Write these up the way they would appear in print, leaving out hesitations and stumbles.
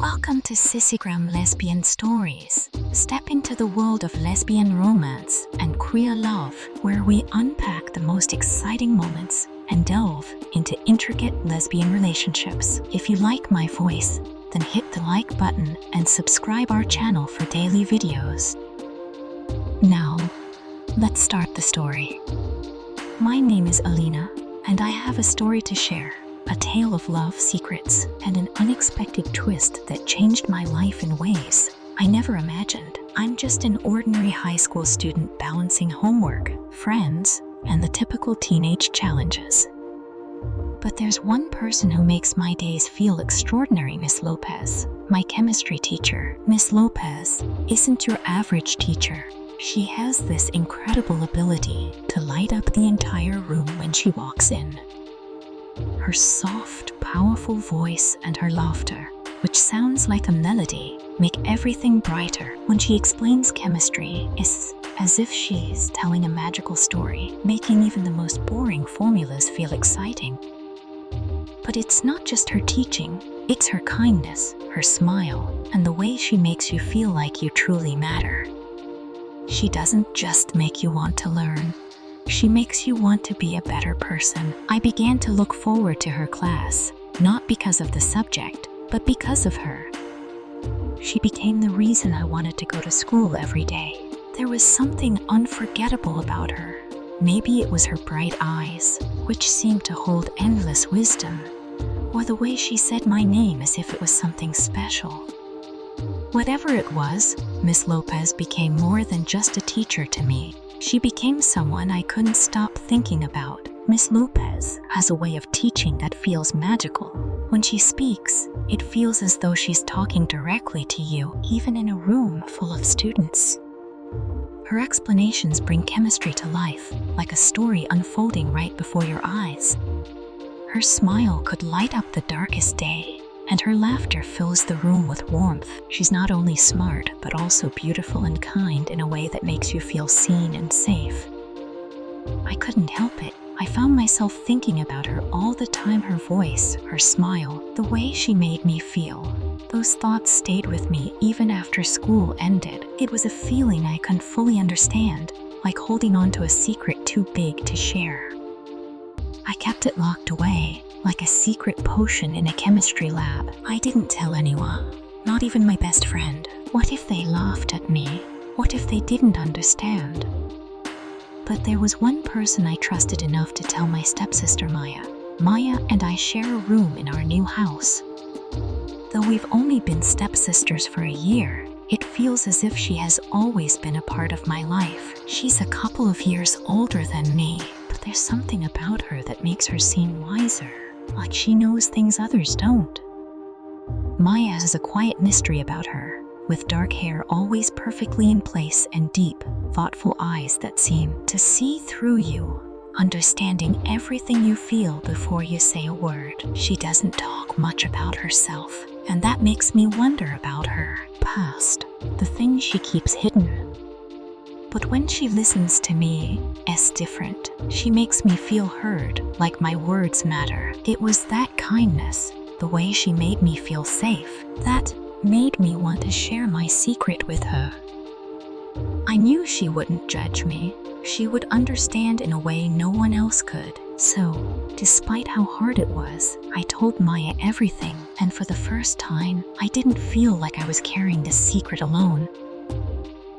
Welcome to Sissygram Lesbian Stories. Step into the world of lesbian romance and queer love, where we unpack the most exciting moments and delve into intricate lesbian relationships. If you like my voice, then hit the like button and subscribe our channel for daily videos. Now, let's start the story. My name is Alina, and I have a story to share. A tale of love, secrets, and an unexpected twist that changed my life in ways I never imagined. I'm just an ordinary high school student balancing homework, friends, and the typical teenage challenges. But there's one person who makes my days feel extraordinary, Miss Lopez, my chemistry teacher. Miss Lopez isn't your average teacher. She has this incredible ability to light up the entire room when she walks in. Her soft, powerful voice and her laughter, which sounds like a melody, make everything brighter. When she explains chemistry, it's as if she's telling a magical story, making even the most boring formulas feel exciting. But it's not just her teaching, it's her kindness, her smile, and the way she makes you feel like you truly matter. She doesn't just make you want to learn. She makes you want to be a better person. I began to look forward to her class, not because of the subject, but because of her. She became the reason I wanted to go to school every day. There was something unforgettable about her. Maybe it was her bright eyes, which seemed to hold endless wisdom, or the way she said my name as if it was something special. Whatever it was, Miss Lopez became more than just a teacher to me. She became someone I couldn't stop thinking about. Miss Lopez has a way of teaching that feels magical. When she speaks, it feels as though she's talking directly to you, even in a room full of students. Her explanations bring chemistry to life, like a story unfolding right before your eyes. Her smile could light up the darkest day, and her laughter fills the room with warmth. She's not only smart, but also beautiful and kind in a way that makes you feel seen and safe. I couldn't help it. I found myself thinking about her all the time, her voice, her smile, the way she made me feel. Those thoughts stayed with me even after school ended. It was a feeling I couldn't fully understand, like holding on to a secret too big to share. I kept it locked away, like a secret potion in a chemistry lab. I didn't tell anyone, not even my best friend. What if they laughed at me? What if they didn't understand? But there was one person I trusted enough to tell my stepsister Maya. Maya and I share a room in our new house. Though we've only been stepsisters for a year, it feels as if she has always been a part of my life. She's a couple of years older than me, but there's something about her that makes her seem wiser. Like she knows things others don't. Maya has a quiet mystery about her, with dark hair always perfectly in place and deep, thoughtful eyes that seem to see through you, understanding everything you feel before you say a word. She doesn't talk much about herself, and that makes me wonder about her past, the things she keeps hidden. But when she listens to me, it's different. She makes me feel heard, like my words matter. It was that kindness, the way she made me feel safe, that made me want to share my secret with her. I knew she wouldn't judge me. She would understand in a way no one else could. So, despite how hard it was, I told Maya everything, and for the first time, I didn't feel like I was carrying this secret alone.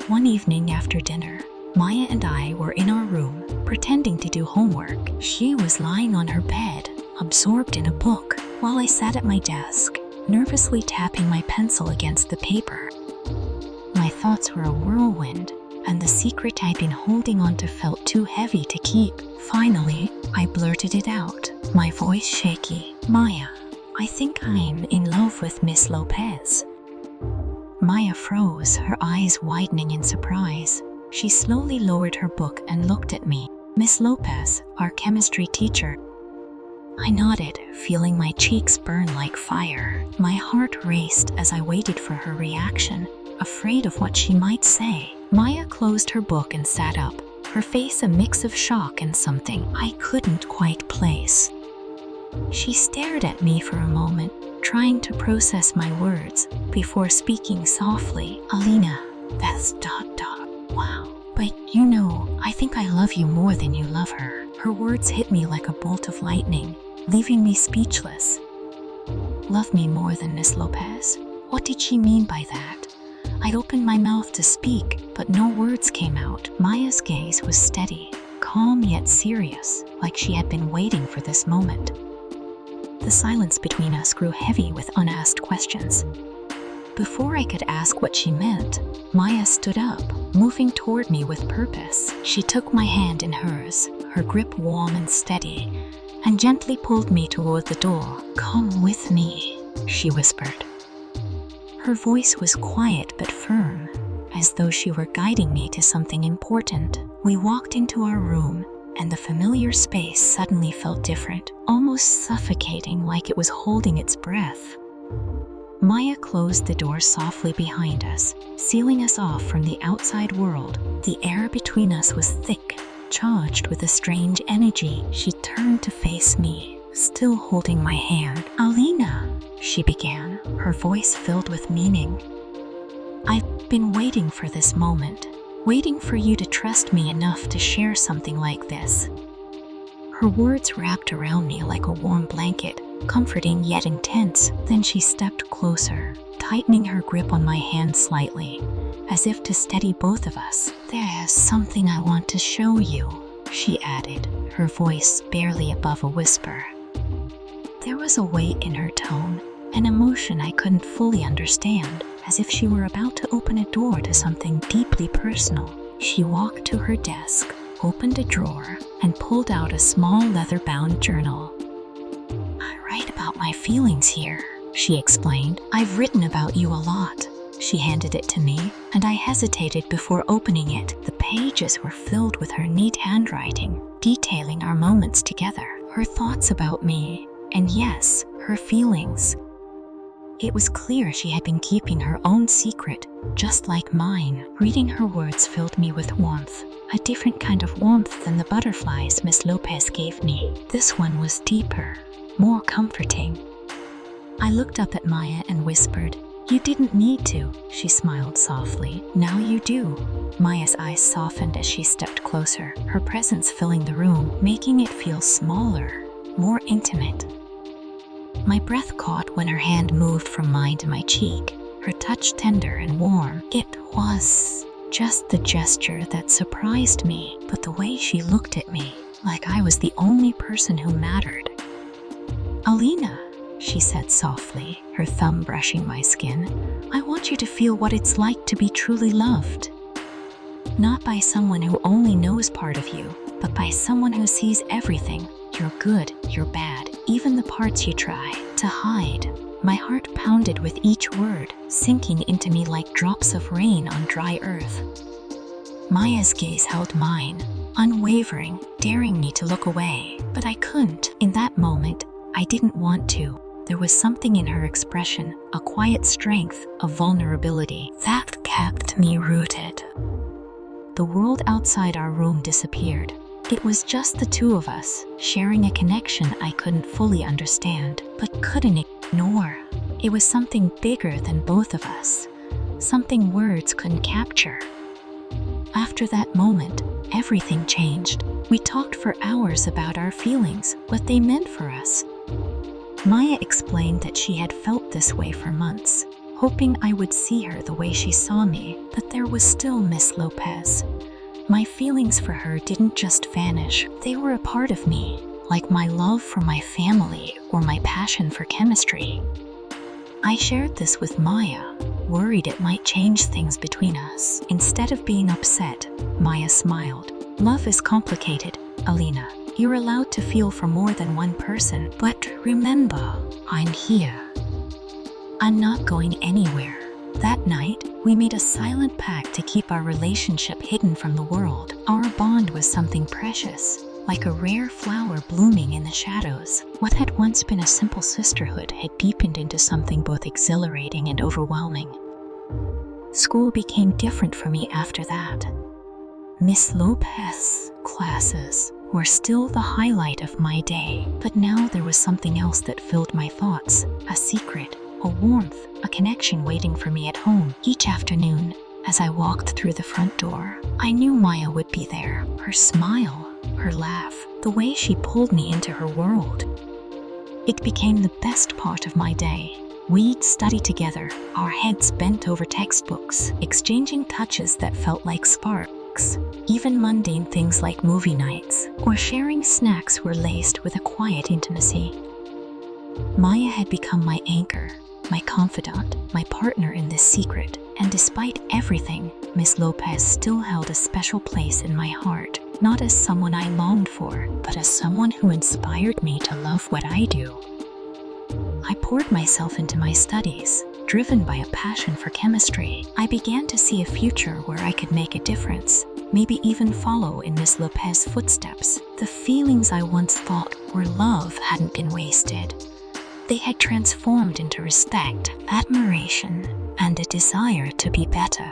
One evening after dinner, Maya and I were in our room, pretending to do homework. She was lying on her bed, absorbed in a book, while I sat at my desk, nervously tapping my pencil against the paper. My thoughts were a whirlwind, and the secret I'd been holding on to felt too heavy to keep. Finally, I blurted it out, my voice shaky. "Maya, I think I'm in love with Miss Lopez." Maya froze, her eyes widening in surprise. She slowly lowered her book and looked at me. "Miss Lopez, our chemistry teacher." I nodded, feeling my cheeks burn like fire. My heart raced as I waited for her reaction, afraid of what she might say. Maya closed her book and sat up, her face a mix of shock and something I couldn't quite place. She stared at me for a moment, trying to process my words before speaking softly. Alina, that's ... Wow. But you know, I think I love you more than you love her. Her words hit me like a bolt of lightning, leaving me speechless. Love me more than Miss Lopez? What did she mean by that? I opened my mouth to speak, but no words came out. Maya's gaze was steady, calm yet serious, like she had been waiting for this moment. The silence between us grew heavy with unasked questions. Before I could ask what she meant, Maya stood up, moving toward me with purpose. She took my hand in hers, her grip warm and steady, and gently pulled me toward the door. "Come with me," she whispered. Her voice was quiet but firm, as though she were guiding me to something important. We walked into our room, and the familiar space suddenly felt different, almost suffocating, like it was holding its breath. Maya closed the door softly behind us, sealing us off from the outside world. The air between us was thick, charged with a strange energy. She turned to face me, still holding my hand. "Alina," she began, her voice filled with meaning. "I've been waiting for this moment, waiting for you to trust me enough to share something like this." Her words wrapped around me like a warm blanket, comforting yet intense. Then she stepped closer, tightening her grip on my hand slightly, as if to steady both of us. "There's something I want to show you," she added, her voice barely above a whisper. There was a weight in her tone, an emotion I couldn't fully understand, as if she were about to open a door to something deeply personal. She walked to her desk, opened a drawer, and pulled out a small leather-bound journal. "I write about my feelings here," she explained. "I've written about you a lot." She handed it to me, and I hesitated before opening it. The pages were filled with her neat handwriting, detailing our moments together, her thoughts about me, and yes, her feelings. It was clear she had been keeping her own secret, just like mine. Reading her words filled me with warmth, a different kind of warmth than the butterflies Miss Lopez gave me. This one was deeper, more comforting. I looked up at Maya and whispered, "You didn't need to." She smiled softly. "Now you do." Maya's eyes softened as she stepped closer, her presence filling the room, making it feel smaller, more intimate. My breath caught when her hand moved from mine to my cheek, her touch tender and warm. It was just the gesture that surprised me, but the way she looked at me, like I was the only person who mattered. "Alina," she said softly, her thumb brushing my skin, "I want you to feel what it's like to be truly loved. Not by someone who only knows part of you, but by someone who sees everything, your good, your bad, even the parts you try to hide." My heart pounded with each word, sinking into me like drops of rain on dry earth. Maya's gaze held mine, unwavering, daring me to look away, but I couldn't. In that moment, I didn't want to. There was something in her expression, a quiet strength, a vulnerability, that kept me rooted. The world outside our room disappeared. It was just the two of us, sharing a connection I couldn't fully understand, but couldn't ignore. It was something bigger than both of us, something words couldn't capture. After that moment, everything changed. We talked for hours about our feelings, what they meant for us. Maya explained that she had felt this way for months, hoping I would see her the way she saw me, but there was still Miss Lopez. My feelings for her didn't just vanish, they were a part of me, like my love for my family or my passion for chemistry. I shared this with Maya, worried it might change things between us. Instead of being upset, Maya smiled. "Love is complicated, Alina. You're allowed to feel for more than one person, but remember, I'm here. I'm not going anywhere." That night, we made a silent pact to keep our relationship hidden from the world. Our bond was something precious, like a rare flower blooming in the shadows. What had once been a simple sisterhood had deepened into something both exhilarating and overwhelming. School became different for me after that. Miss Lopez's classes were still the highlight of my day. But now there was something else that filled my thoughts, a secret, a warmth, a connection waiting for me at home. Each afternoon, as I walked through the front door, I knew Maya would be there. Her smile, her laugh, the way she pulled me into her world. It became the best part of my day. We'd study together, our heads bent over textbooks, exchanging touches that felt like sparks. Even mundane things like movie nights or sharing snacks were laced with a quiet intimacy. Maya had become my anchor, my confidant, my partner in this secret, and despite everything, Miss Lopez still held a special place in my heart, not as someone I longed for, but as someone who inspired me to love what I do. I poured myself into my studies, driven by a passion for chemistry. I began to see a future where I could make a difference, maybe even follow in Miss Lopez's footsteps. The feelings I once thought were love hadn't been wasted. They had transformed into respect, admiration, and a desire to be better.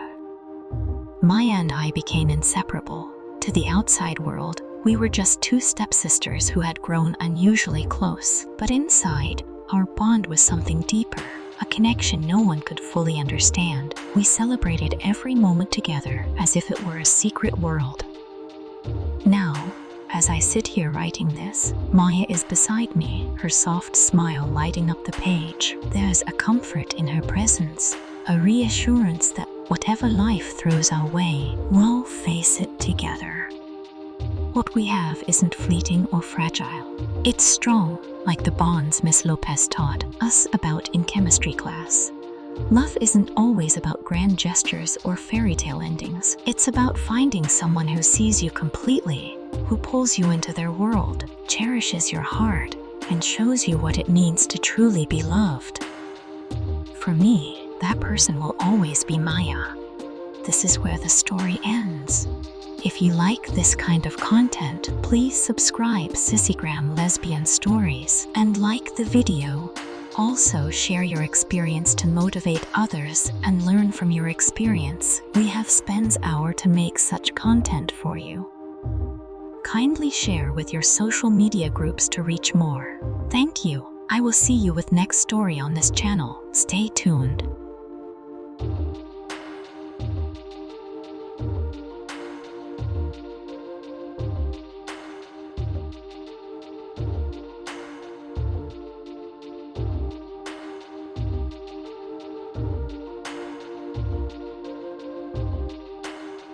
Maya and I became inseparable. To the outside world, we were just two stepsisters who had grown unusually close. But inside, our bond was something deeper, a connection no one could fully understand. We celebrated every moment together as if it were a secret world. Now, as I sit here writing this, Maya is beside me, her soft smile lighting up the page. There's a comfort in her presence, a reassurance that whatever life throws our way, we'll face it together. What we have isn't fleeting or fragile. It's strong, like the bonds Miss Lopez taught us about in chemistry class. Love isn't always about grand gestures or fairy tale endings. It's about finding someone who sees you completely, who pulls you into their world, cherishes your heart, and shows you what it means to truly be loved. For me, that person will always be Maya. This is where the story ends. If you like this kind of content, please subscribe Sissygram Lesbian Stories and like the video. Also share your experience to motivate others and learn from your experience. We have spent hours to make such content for you. Kindly share with your social media groups to reach more. Thank you. I will see you with next story on this channel. Stay tuned.